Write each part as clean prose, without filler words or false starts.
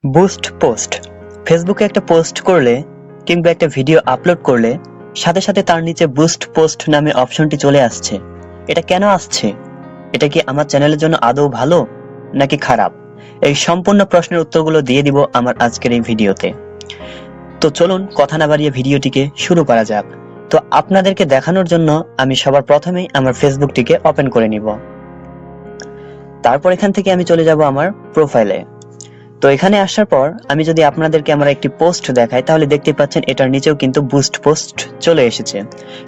Boost post. ফেসবুকে একটা post করলে কিংবা একটা ভিডিও আপলোড করলে সাথে সাথে তার নিচে বুস্ট পোস্ট নামে অপশনটি চলে আসছে। এটা কেন আসছে? এটা কি আমার চ্যানেলের জন্য আদৌ ভালো নাকি খারাপ? এই সম্পূর্ণ প্রশ্নের উত্তরগুলো দিয়ে দিব আমার আজকের এই ভিডিওতে। তো চলুন কথা না বাড়িয়ে ভিডিওটিকে শুরু করা যাক। তো আপনাদেরকে দেখানোর জন্য আমি সবার প্রথমেই আমার ফেসবুকটিকে ওপেন করে নিব। তারপর এখান থেকে আমি চলে যাব আমার প্রোফাইলে। তো এখানে আসার পর আমি যদি আপনাদেরকে আমার একটি পোস্ট দেখাই তাহলে দেখতে পাচ্ছেন এটার নিচেও কিন্তু বুস্ট পোস্ট চলে এসেছে।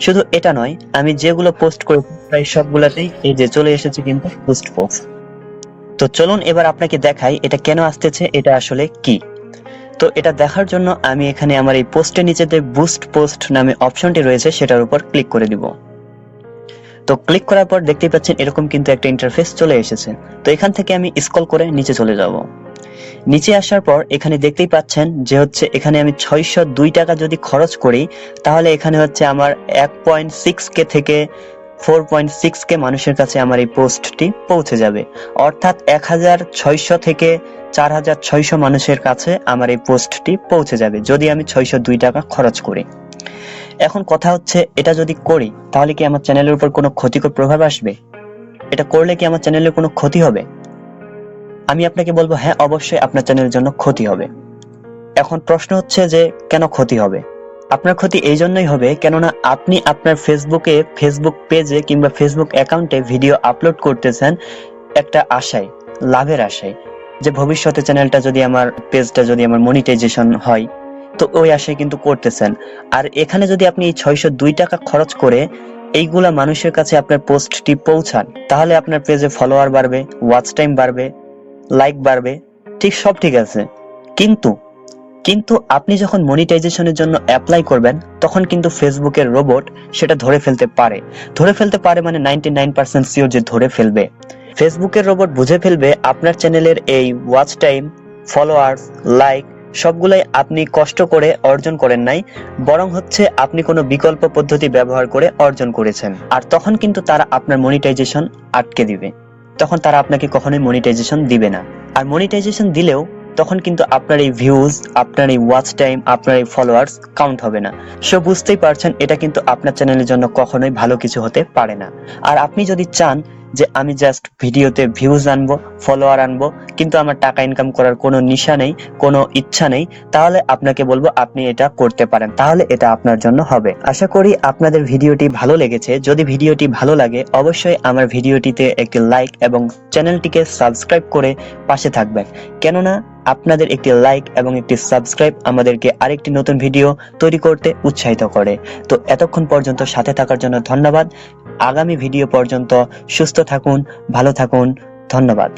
শুধু এটা নয়, আমি যেগুলো পোস্ট করি প্রায় সবগুলাতেই এই যে চলে এসেছে কিন্তু বুস্ট পোস্ট। তো চলুন এবার আপনাকে দেখাই এটা কেন আসতেছে, এটা আসলে কি। তো এটা দেখার জন্য আমি এখানে আমার এই পোস্টের নিচে যে বুস্ট পোস্ট নামে অপশনটি রয়েছে সেটার উপর ক্লিক করে দিব। তো ক্লিক করার পর দেখতেই পাচ্ছেন এরকম কিন্তু একটা ইন্টারফেস চলে এসেছে। তো এখান থেকে আমি স্ক্রল করে নিচে চলে যাব। নিচে আসার পর এখানে দেখতেই পাচ্ছেন যে হচ্ছে এখানে আমি 602 টাকা যদি খরচ করি তাহলে এখানে হচ্ছে আমার 1.6K থেকে 4.6K মানুষের কাছে আমার এই পোস্টটি পৌঁছে যাবে। অর্থাৎ 1600 থেকে 4600 মানুষের কাছে আমার এই পোস্টটি পৌঁছে যাবে যদি আমি 602 টাকা খরচ করি। এখন কথা হচ্ছে এটা যদি করি তাহলে কি আমার চ্যানেলের উপর কোনো ক্ষতিকর প্রভাব আসবে? এটা করলে কি আমার চ্যানেলের কোনো ক্ষতি হবে? আমি আপনাকে বলবো হ্যাঁ, অবশ্যই আপনার চ্যানেলের জন্য ক্ষতি হবে। এখন প্রশ্ন হচ্ছে যে কেন ক্ষতি হবে? আপনার ক্ষতি এই জন্যই হবে কেননা আপনি আপনার ফেসবুক পেজে কিংবা ফেসবুক অ্যাকাউন্টে ভিডিও আপলোড করতেছেন একটা আশায়, লাভের আশায়, যে ভবিষ্যতে চ্যানেলটা যদি আমার পেজটা যদি আমার মনিটাইজেশন হয়, তো ওই আশায় কিন্তু করতেছেন। আর এখানে যদি আপনি এই 602 টাকা খরচ করে এইগুলা মানুষের কাছে আপনার পোস্টটি পৌঁছান তাহলে আপনার পেজে ফলোয়ার বাড়বে, ওয়াচ টাইম বাড়বে, লাইক বাড়বে, সব ঠিক আছে। কিন্তু কিন্তু আপনি যখন মনিটাইজেশনের জন্য অ্যাপ্লাই করবেন তখন কিন্তু ফেসবুকের রোবট সেটা ধরে ফেলতে পারে মানে 99% সিওর যে ধরে ফেলবে। ফেসবুকের রোবট বুঝে ফেলবে আপনার চ্যানেলের এই ওয়াচ টাইম, ফলোয়ার্স, লাইক সবগুলাই আপনি কষ্ট করে অর্জন করেন নাই, বরং হচ্ছে আপনি কোনো বিকল্প পদ্ধতি ব্যবহার করে অর্জন করেছেন। আর তখন কিন্তু তারা আপনার মনিটাইজেশন আটকে দিবে, তখন তারা আপনাকে কখনোই মনিটাইজেশন দিবে না। আর মনিটাইজেশন দিলেও তখন কিন্তু আপনার এই ভিউজ, আপনার এই ওয়াচ টাইম, আপনার এই ফলোয়ার্স কাউন্ট হবে না। সো বুঝতেই পারছেন এটা কিন্তু আপনার চ্যানেলের জন্য কখনোই ভালো কিছু হতে পারে না। আর আপনি যদি চান যে আমি জাস্ট ভিডিওতে ভিউজ আনবো, ফলোয়ার আনবো, কিন্তু আমার টাকা ইনকাম করার কোনো নিশা নেই, কোনো ইচ্ছা নেই, তাহলে আপনাকে বলবো আপনি এটা করতে পারেন, তাহলে এটা আপনার জন্য হবে। আশা করি আপনাদের ভিডিওটি ভালো লেগেছে। যদি ভিডিওটি ভালো লাগে অবশ্যই আমার ভিডিওটিতে একটি লাইক এবং চ্যানেলটিকে সাবস্ক্রাইব করে পাশে থাকবেন, কেননা আপনাদের একটি লাইক এবং একটি সাবস্ক্রাইব আমাদেরকে আরেকটি নতুন ভিডিও তৈরি করতে উৎসাহিত করে। তো এতক্ষণ পর্যন্ত সাথে থাকার জন্য ধন্যবাদ। আগামী ভিডিও পর্যন্ত সুস্থ থাকুন, ভালো থাকুন, ধন্যবাদ।